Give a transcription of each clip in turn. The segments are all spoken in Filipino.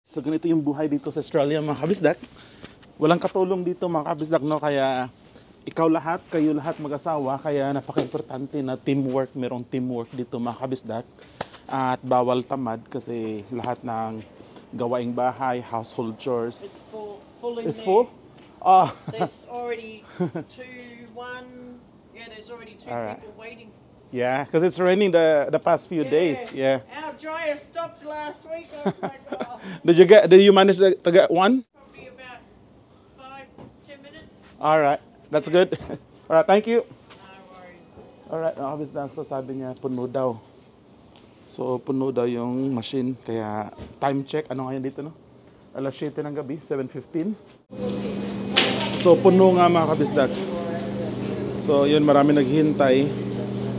So ganito yung buhay dito sa Australia mga kabisdak. Walang katulong dito mga kabisdak, no? Kaya kayo lahat mag-asawa, kaya napaka-importante na teamwork. Merong teamwork dito mga kabisdak. At bawal tamad kasi lahat ng gawaing bahay, household chores. It's It's full? full in there. There's already there's already two Alright. people waiting. Yeah, because it's raining the past few days. Yeah. Our dryer stopped last week. I was like, oh, Did you manage to get one? probably about 5-10 minutes. All right. That's good. All right, thank you. No worries. All right, obvious na so sabi niya puno daw. So puno daw yung machine, kaya time check ano ngayon dito, no? Alas 7 ng gabi, 7:15. So puno nga mga kabisdak. So yun, marami naghihintay.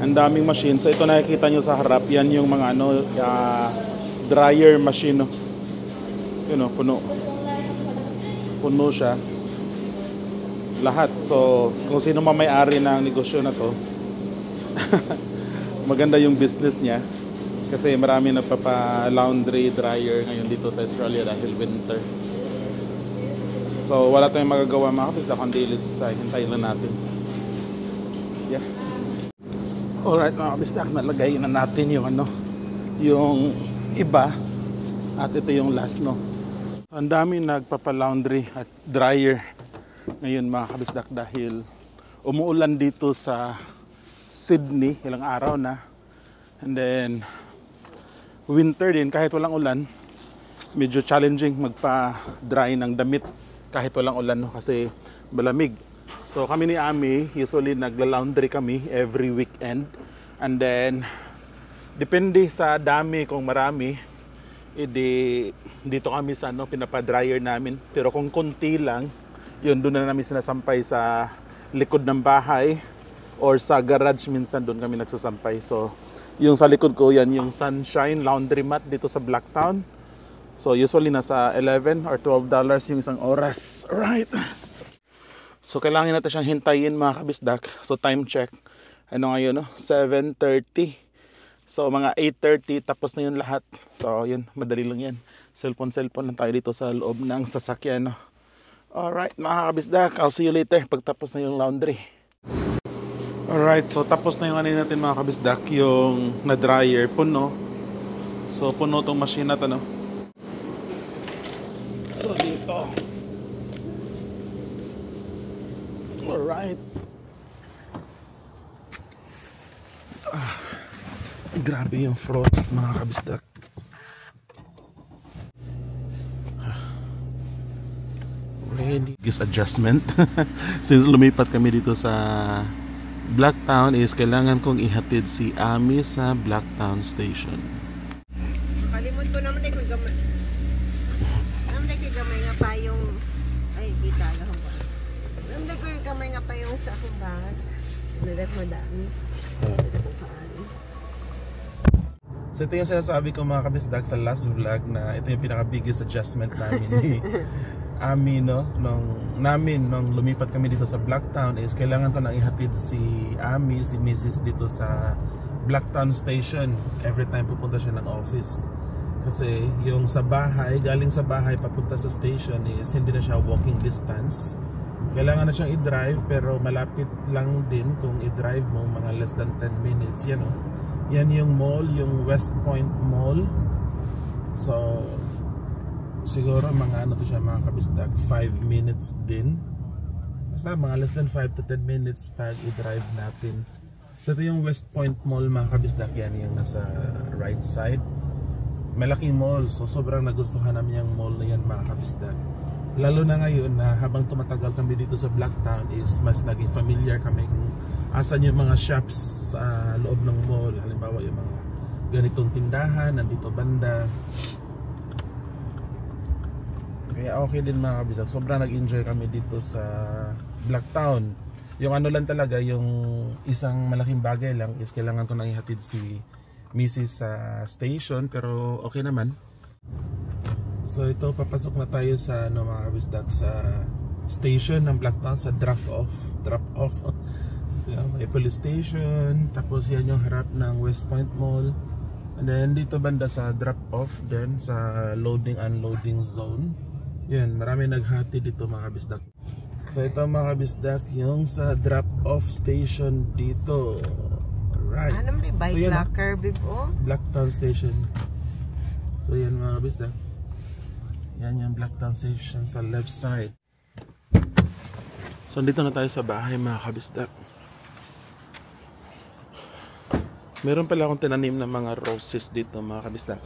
Ang daming machine. So ito nakikita nyo sa harap, yan yung mga dryer machine, no? Yun, no? Puno siya. Lahat. So kung sino man may-ari ng negosyo na to, maganda yung business niya. Kasi marami nagpapa-laundry, dryer ngayon dito sa Australia dahil winter. So wala tayong magagawa mga kabisdak, kundi hintayin lang natin. Yeah. Alright mga kabisdak, nalagay na natin yung yung iba. At ito yung last, no. So, ang dami nagpapa-laundry at dryer ngayon mga kabisdak dahil umuulan dito sa Sydney ilang araw na. And then winter din, kahit walang ulan, medyo challenging magpa-dry ng damit kahit walang ulan, no, kasi malamig. So kami ni Ami, usually nagla-laundry kami every weekend. And then depende sa dami, kung marami, dito kami sa pinapa-dryer namin. Pero kung konti lang, yun, doon na namin sinasampay sa likod ng bahay or sa garage, minsan doon kami nagsasampay. So yung sa likod ko, yan yung Sunshine Laundromat dito sa Blacktown. So usually nasa $11 or $12 yung isang oras. Alright. So kailangan natin siyang hintayin mga kabisdak. So time check. Ano ngayon, no? 7:30. So mga 8:30 tapos na yun lahat. So yun, madali lang yan. Cellphone lang tayo dito sa loob ng sasakyan, no? Alright mga kabisdak, I'll see you later pagtapos na yung laundry. Alright, so tapos na yung natin mga kabisdak, yung na-dryer, puno. So puno tong machine na to, no? So dito. Alright. Grabe yung frost mga kabisdak. Really? This adjustment. Since lumipat kami dito sa Blacktown, is kailangan kong ihatid si Ami sa Blacktown Station. Kalimot ko naman ay kung gamay. Naman ay kung gamay nga pa yung... Ay, di tala ko ba? Naman ay kung gamay nga pa yung sa akong bag. Nalat mo dami. So ito yung sinasabi ko mga kabisdak sa last vlog, na ito yung pinaka-biggest adjustment namin ni Ami, no? Nung lumipat kami dito sa Blacktown, is kailangan ko nang ihatid si Ami, si Mrs. dito sa Blacktown Station every time pupunta siya ng office. Kasi yung sa bahay, galing sa bahay papunta sa station is hindi na siya walking distance. Kailangan na siyang i-drive, pero malapit lang din kung i-drive mo, mga less than 10 minutes. Yan, no? Yan yung mall, yung West Point Mall. So siguro mga to siya mga kabisdak, 5 minutes din. Basta mga less than 5 to 10 minutes pag i-drive natin. So ito yung West Point Mall mga kabisdak, yan yung nasa right side. Malaking mall, so sobrang nagustuhan namin yung mall na yan mga kabisdak. Lalo na ngayon na habang tumatagal kami dito sa Blacktown, is mas naging familiar kami kung asan yung mga shops sa loob ng mall. Halimbawa yung mga ganitong tindahan nandito banda. Kaya okay din mga kabisdak, sobrang nag-enjoy kami dito sa Blacktown. Yung lang talaga, yung isang malaking bagay lang is kailangan ko nang ihatid si Mrs. sa station, pero okay naman. So ito, papasok na tayo sa mga kabisdak, sa station ng Blacktown, sa drop off. May police station, tapos yan yung harap ng West Point Mall. And then dito banda sa drop off, then sa loading unloading zone. Yan, marami naghati dito mga kabisdak. So ito mga kabisdak yung sa drop off station dito. Alright. Ano may bike yan, locker bibo? Blacktown Station. So yan mga kabisdak. Yan yung Blacktown Station sa left side. So dito na tayo sa bahay mga kabisdak. Meron pala akong tinanim na mga roses dito mga kabisdak.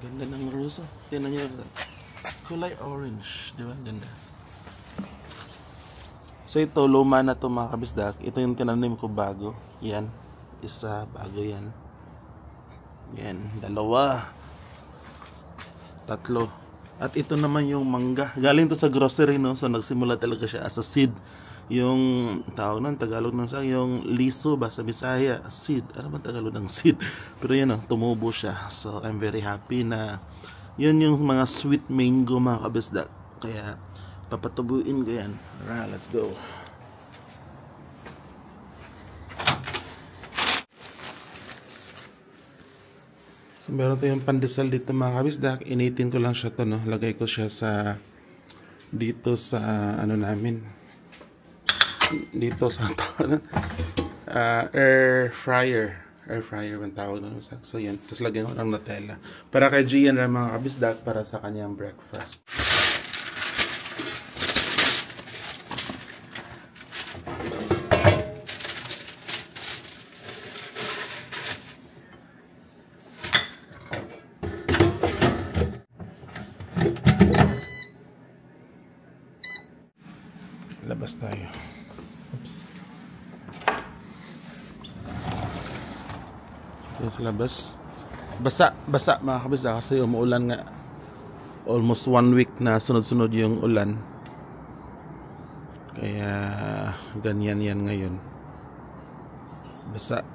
Ganda ng rose. Tingnan niyo. Kulay orange. Di ba? Ganda. So ito, luma na to mga kabisdak. Ito yung tinanim ko bago. Yan. Isa, bago yan. Yan. Dalawa. Tatlo. At ito naman yung mangga. Galing to sa grocery, no? So nagsimula talaga siya as a seed. Yung tawag ng Tagalog ng sa yung liso ba sa Bisaya, seed. Ano ba Tagalog ng seed? Pero yan, tumubo siya. So I'm very happy na yun yung mga sweet mango mga kabisdak. Kaya papatubuin ko yan. Alright, let's go. So meron tayong pandesal dito mga kabisdak. Initin ko lang siya to, no? Lagay ko siya sa dito sa ano namin. Dito sa air fryer ang tawag na. So yan, tapos lagyan ko ng Nutella para kay Gian na mga kabisdak para sa kanyang breakfast. Labas tayo. Oops. Ito sa labas. Basa mga kabisdak kasi umuulan nga. Almost 1 week na sunod-sunod yung ulan. Kaya ganyan yan ngayon. Basa.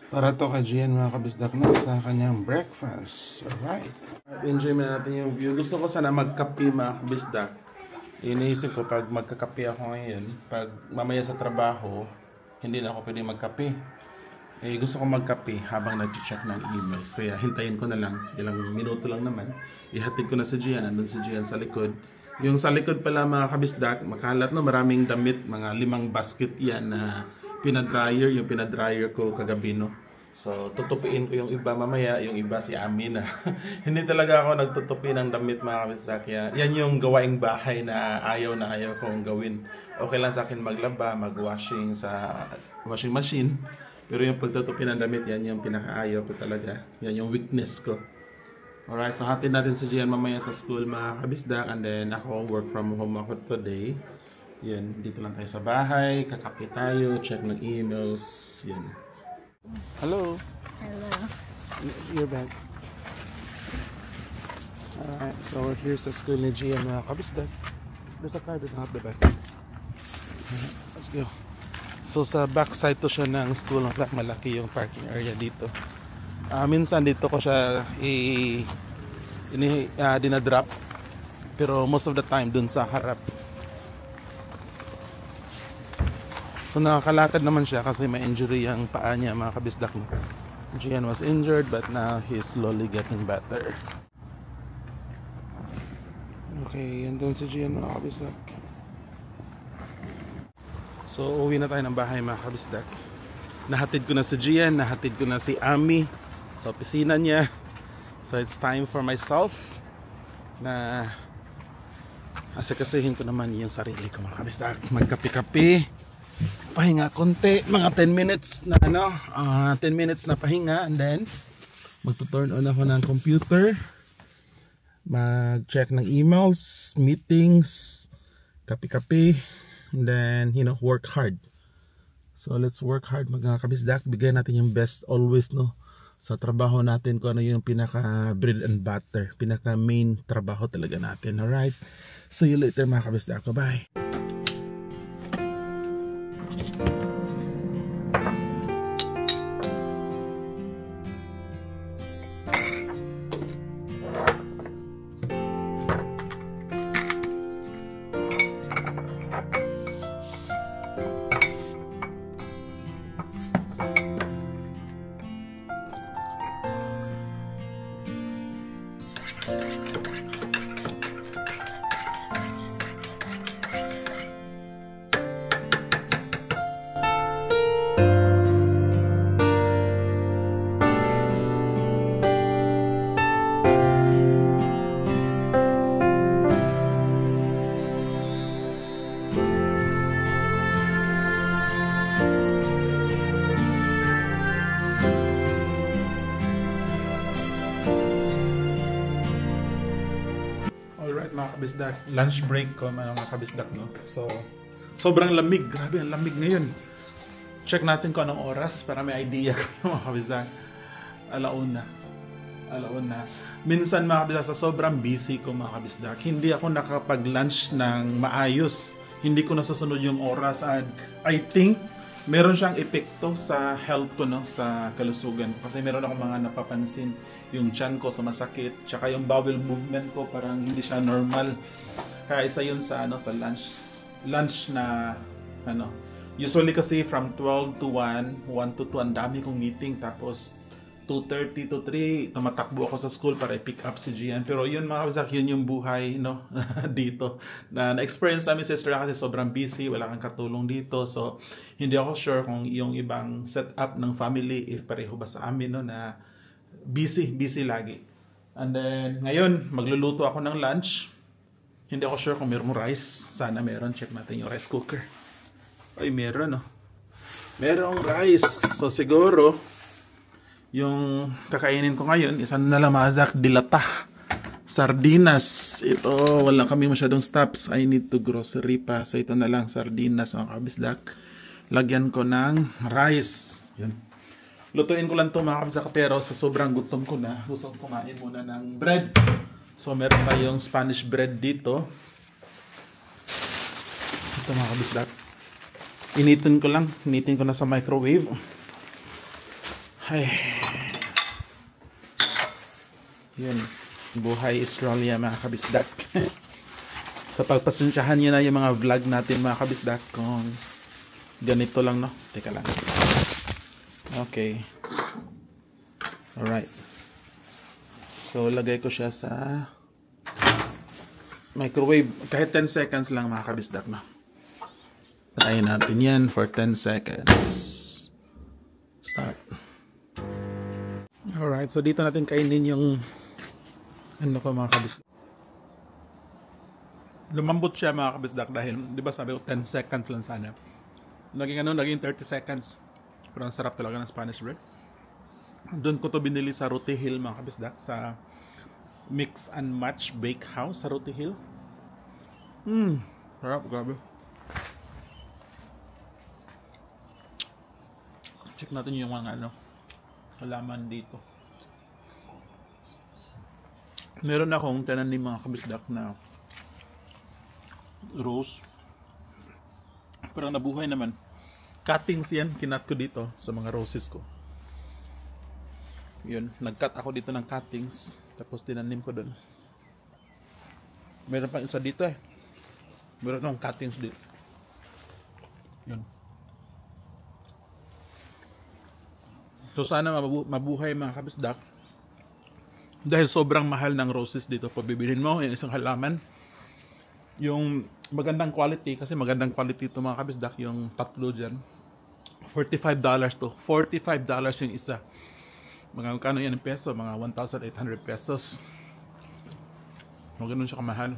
Para to kay Gian mga kabisdak na sa kanyang breakfast. Alright. Enjoy na natin yung view. Gusto ko sana magkape mga kabisdak. Iniisip ko pag magkakape ako ngayon, pag mamaya sa trabaho, hindi na ako pwede magkape. Eh, gusto ko magkape habang nag-check ng emails. Kaya hintayin ko na lang. Ilang minuto lang naman. Ihatid ko na sa Gian. Andun si Gian sa likod. Yung sa likod pala mga kabisdak, makalat no, maraming damit. Mga 5 basket yan na pinadryer. Yung pinadryer ko kagabi no. So, tutupiin ko yung iba mamaya, yung iba si Amin. Hindi talaga ako nagtutupi ng damit mga kabisdak. Yan yung gawaing bahay na ayaw kong gawin. Okay lang sa akin maglaba, mag-washing sa washing machine. Pero yung pagtutupi ng damit, yan yung pinakaayaw ko talaga. Yan yung weakness ko. Alright, so hatid natin si Gian mamaya sa school mga kabisdak. And then ako, work from home ako today. Yan, dito lang tayo sa bahay. Kakape tayo, check ng emails. Yan. Hello. Hello. You're back. Alright, so we're here sa school ni Gian mga kabisdak. There's a car that have the back. Let's go. So sa back side to siya ng school, sa malaki yung parking area dito. Minsan dito ko siya dinadrop, pero most of the time dun sa harap. So nakakalakad naman siya kasi may injury ang paa niya mga kabisdak. Gian was injured but now he's slowly getting better. Okay, and then si Gian mga kabisdak. So uwi na tayo ng bahay mga kabisdak. Nahatid ko na si Gian, nahatid ko na si Ami sa opisina niya. So it's time for myself na asikasihin ko naman yung sarili ko mga kabisdak. Magkape-kape, pahinga konti, mga 10 minutes na 10 minutes na pahinga, and then magto-turn on ako ng computer, mag-check ng emails, meetings, kape-kape, and then work hard. So let's work hard mga kabisdak. Bigyan natin yung best always sa trabaho natin, kung ano yung pinaka bread and butter, pinaka main trabaho talaga natin. Alright, see you later mga kabisdak. Bye. kabisdak. Lunch break ko mga kabisdak, no? So, sobrang lamig. Grabe, ang lamig ngayon. Check natin kung anong oras para may idea kayo mga kabisdak. Alauna. Minsan mga kabisdak, sa sobrang busy ko mga kabisdak, hindi ako nakapag-lunch ng maayos. Hindi ko nasusunod yung oras and I think meron siyang epekto sa health ko, no, sa kalusugan. Kasi meron akong mga napapansin, yung tiyan ko sumasakit, tsaka yung bowel movement ko parang hindi siya normal. Kaya isa yun sa sa lunch na usually kasi from 12 to 1 to 2 ang dami kong meeting, tapos 2:30 to 3 tumatakbo ako sa school para i-pick up si Gian. Pero yun mga kabisdak, yun yung buhay, no? Dito na-experience namin sister kasi sobrang busy, wala kang katulong dito. So hindi ako sure kung yung ibang setup ng family if pareho ba sa amin, no, na busy lagi. And then ngayon magluluto ako ng lunch. Hindi ako sure kung meron rice. Sana meron. Check natin yung rice cooker. Ay meron, no? Merong rice. So siguro yung kakainin ko ngayon, isang nalamazak dilata. Sardinas. Ito, wala kami masyadong stops. I need to grocery pa. So ito na lang, sardinas mga kabisdak. Lagyan ko ng rice. Yun. Lutuin ko lang ito mga kabisdak, pero sa sobrang gutom ko na, gusto ko kumain muna ng bread. So meron tayong Spanish bread dito. Ito mga kabisdak. Initin ko na sa microwave. Ay. Yun. Buhay Australia mga kabisdak. Sa pagpasensyahan nyo na yung mga vlog natin mga kabisdak kung ganito lang, no? Teka lang. Okay. Alright. So lagay ko siya sa microwave. Kahit 10 seconds lang mga kabisdak, no? Try natin yan for 10 seconds. Start. Alright, so dito natin kainin yung ko mga kabisdak. Lumambot siya mga kabisdak dahil, di ba sabi ko 10 seconds lang sana. Naging 30 seconds. Pero ang sarap talaga ng Spanish bread. Doon ko to binili sa Roti Hill mga kabisdak, sa Mix and Match Bake House sa Roti Hill. Sarap, grabe. Check natin yung mga halaman dito. Meron akong tinanim mga kabisdak na rose. Pero nabuhay naman. Cuttings yan, kinat ko dito sa mga roses ko. Yun, nag-cut ako dito ng cuttings. Tapos tinanim ko doon. Meron pa isa dito eh. Meron akong cuttings dito. Yun. So sana mabuhay mga kabisdak. Dahil sobrang mahal ng roses dito. Pag bibilhin mo yung isang halaman, yung magandang quality, kasi magandang quality ito mga kabisdak, yung tatlo dyan, $45 to. $45 yung isa. Magkano yan ng peso? Mga 1,800 pesos. Ganun siya kamahal.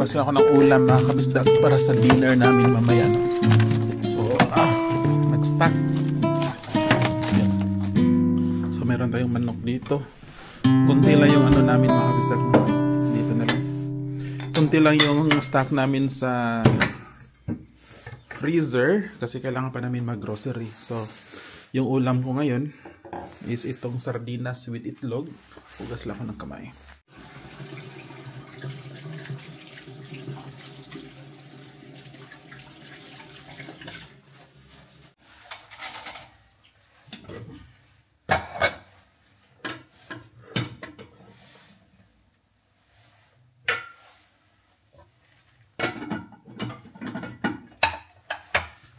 Kasi ako ng ulam mga kabisdak para sa dinner namin mamaya. So, nag-stack. So, meron tayong manok dito. Kunti lang yung namin mga kabisdak. Dito na lang. Kunti lang yung stock namin sa freezer kasi kailangan pa namin mag-grocery. So, yung ulam ko ngayon is itong sardinas with itlog. Hugas lang ako ng kamay.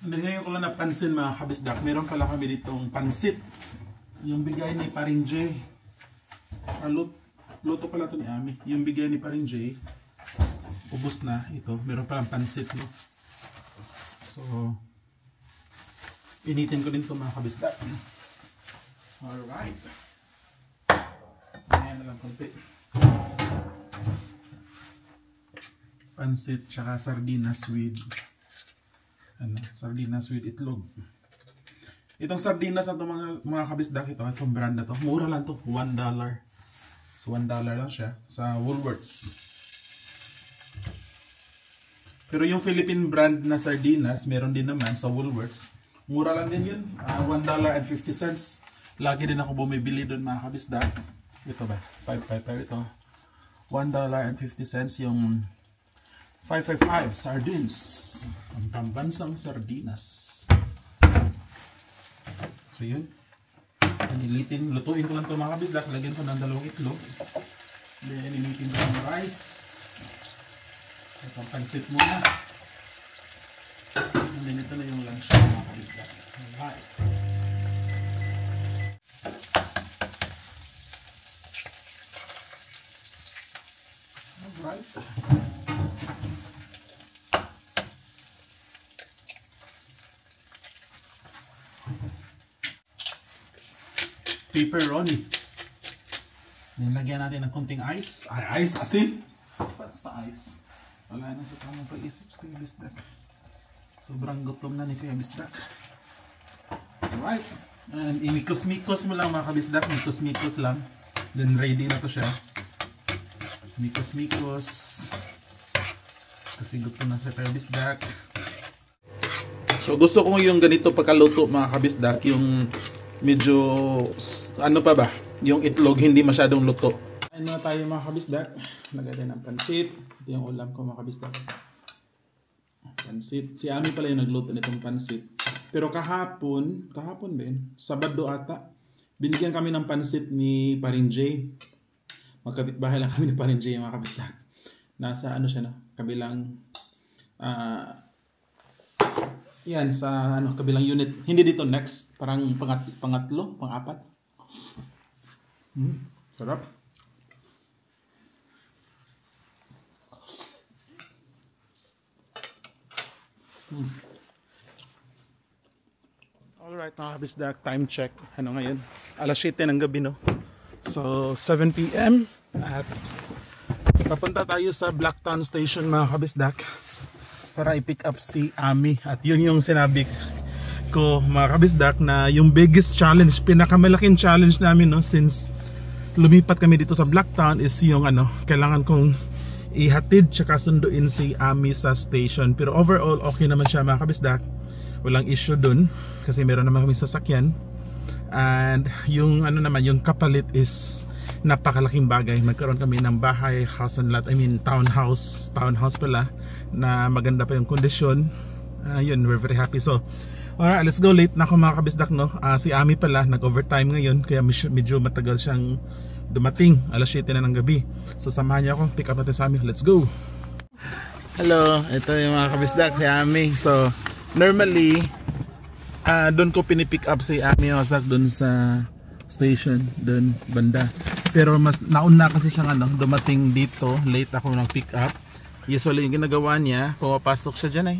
Ngayon ko lang napansin mga kabisdak, meron pala kami ditong pansit. Yung bigay ni Paring J. Luto pala ito ni Ami. Yung bigay ni Paring J, ubos na ito. Meron palang pansit, no? So, initin ko din ito mga kabisdak. Alright. Ayan na lang konti. Pansit tsaka sardinas with sardinas with itlog. Itong sardinas na ito mga kabisdak, itong brand na to, mura lang to, $1. So $1 lang siya sa Woolworths. Pero yung Philippine brand na sardinas, meron din naman sa Woolworths. Mura lang din yun, $1.50. Lagi din ako bumibili doon mga kabisdak. Ito ba? 555 ito. $1.50 yung 555 sardines. Ang pambansang sardinas. So yun. Nilitin, lutuin ko lang ito mga kabisdak. Lagyan ko ng 2 itlog. Then nilitin ko ng rice. Itong pansit muna. And then ito na yung lunch mga kabisdak. Alright. Alright. Pepperoni. Nilagyan natin ng konting ice. Ice, asin. What's sa ice? Wala na sa tamang pag-isip sa Kuya Bisdak. Sobrang gutom na ni Kuya Bisdak. Alright. And imikos-mikos mo lang mga kabisdak. Mikos-mikos lang. Then ready na to siya. Mikos-mikos. Kasi gutom na sa Kuya Bisdak. So gusto ko yung ganito pagkaluto mga kabisdak. Yung medyo ano pa ba, yung itlog hindi masyadong luto. Ano na tayo mga kabisdak, nagay ng pansit. Ito yung ulam ko mga kabisdak, pansit. Si Ami pala yung nagluto nitong pansit. Pero kahapon din, Sabado ata, binigyan kami ng pansit ni Paring J. Magkapitbahay lang kami ni Paring J mga kabisdak. Nasa ano siya na, kabilang yan sa kabilang unit. Hindi dito, next, parang pangatlo, pang-apat. Sarap. Alright mga kabisdak, time check. Ano ngayon? Alas 7 ng gabi, no? So 7 PM at papunta tayo sa Blacktown Station mga kabisdak para i-pick up si Ami. At yun yung sinabi ko mga kabisdak na yung biggest challenge, pinakamalaking challenge namin, no, since lumipat kami dito sa Blacktown is yung kailangan kong ihatid tsaka sunduin si Ami sa station. Pero overall okay naman siya mga kabisdak, walang issue dun kasi meron naman kami sasakyan. And yung naman, yung kapalit is napakalaking bagay. Magkaroon kami ng bahay, house and lot, townhouse pala, na maganda pa yung kondisyon. Yun, we're very happy. So alright, let's go. Late na ako mga kabisdak, no? Si Ami pala nag-overtime ngayon kaya medyo matagal siyang dumating. Alas 7 na ng gabi. So samahan niya ako, pick up natin sa Ami. Let's go. Hello, ito yung mga kabisdak, si Ami. So normally doon ko pinipick up si Ami doon sa station, doon banda. Pero mas nauna kasi siyang dumating dito. Late ako ng pick up. Usually yung ginagawa niya, pumapasok siya dyan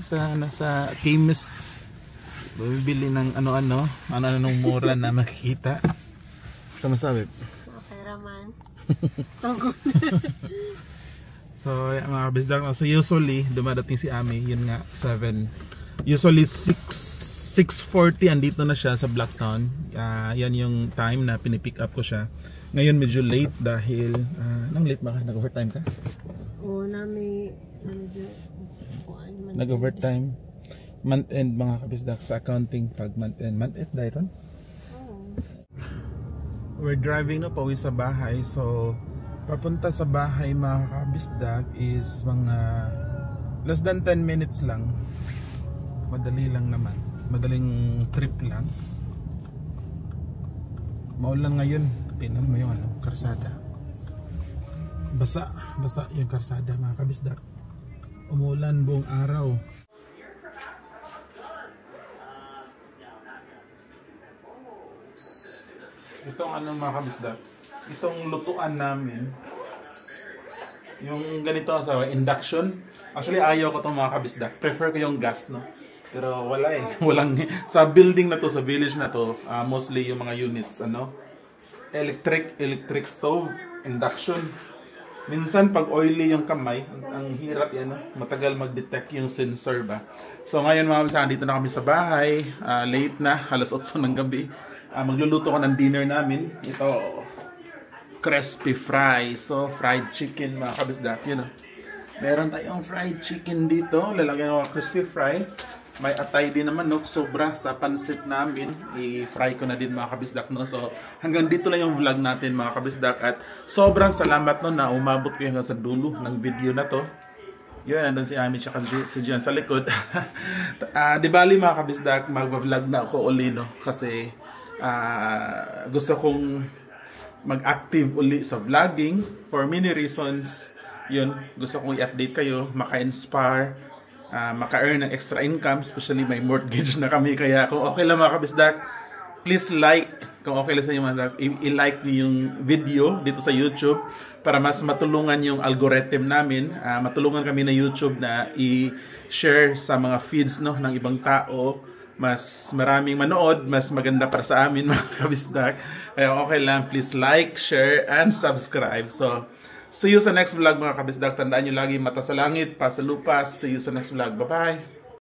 sa chemist. Bibili ng ano-ano nung mura na makikita. Kamusta, babe? Okay raman. So mga kabisdak, so usually dumadating si Ami, yun nga 7. Usually 6:40 andito na siya sa Blacktown. Yan yung time na pinipick up ko siya. Ngayon medyo late dahil nang late ba ka? Nag-overtime ka? Oo, nag-overtime. Month end mga kabisdak sa accounting pag month end dahil we're driving na pauwi sa bahay. So papunta sa bahay mga kabisdak is mga less than 10 minutes lang. Madali lang naman, madaling trip lang. Maulan ngayon, tingnan mo yung karsada, basa yung karsada mga kabisdak. Umulan buong araw. Itong ano mga kabisdak, itong lutuan namin, yung ganito sa induction, actually ayaw ko itong mga kabisdak, prefer ko yung gas, no? Pero wala eh, walang, sa building na to, sa village na to, mostly yung mga units, ano? Electric stove, induction. Minsan pag oily yung kamay, ang hirap yan, no? Matagal mag-detect yung sensor ba. So ngayon mga kabisdak, dito na kami sa bahay, late na, alas 8 ng gabi. Magluluto ko ng dinner namin. Ito, crispy fries. So, fried chicken mga kabisdak. Yun, meron tayong fried chicken dito. Lalagyan ko crispy fry. May atay din naman, no? Sobra sa pansit namin. I-fry ko na din mga kabisdak, no? So, hanggang dito lang yung vlog natin mga kabisdak. At sobrang salamat, no, na umabot ko hanggang sa dulo ng video na to. Yun, nandun si Ami tsaka si Gian sa likod. Di bali mga kabisdak, mag-vlog na ako uli, no? Kasi gusto kong mag-active uli sa vlogging for many reasons. Yun, gusto kong i-update kayo, maka-inspire, maka-earn ng extra income, especially may mortgage na kami. Kaya kung okay lang mga kabisdak, please like, kung okay lang sa inyo mga kabisdak, i-like niyo yung video dito sa YouTube para mas matulungan yung algorithm namin, matulungan kami na YouTube na i-share sa mga feeds, no, ng ibang tao. Mas maraming manood, mas maganda para sa amin mga kabisdak. Kaya okay lang, please like, share, and subscribe. So, see you sa next vlog mga kabisdak. Tandaan nyo lagi, mata sa langit, pa sa lupa. See you sa next vlog. Bye-bye!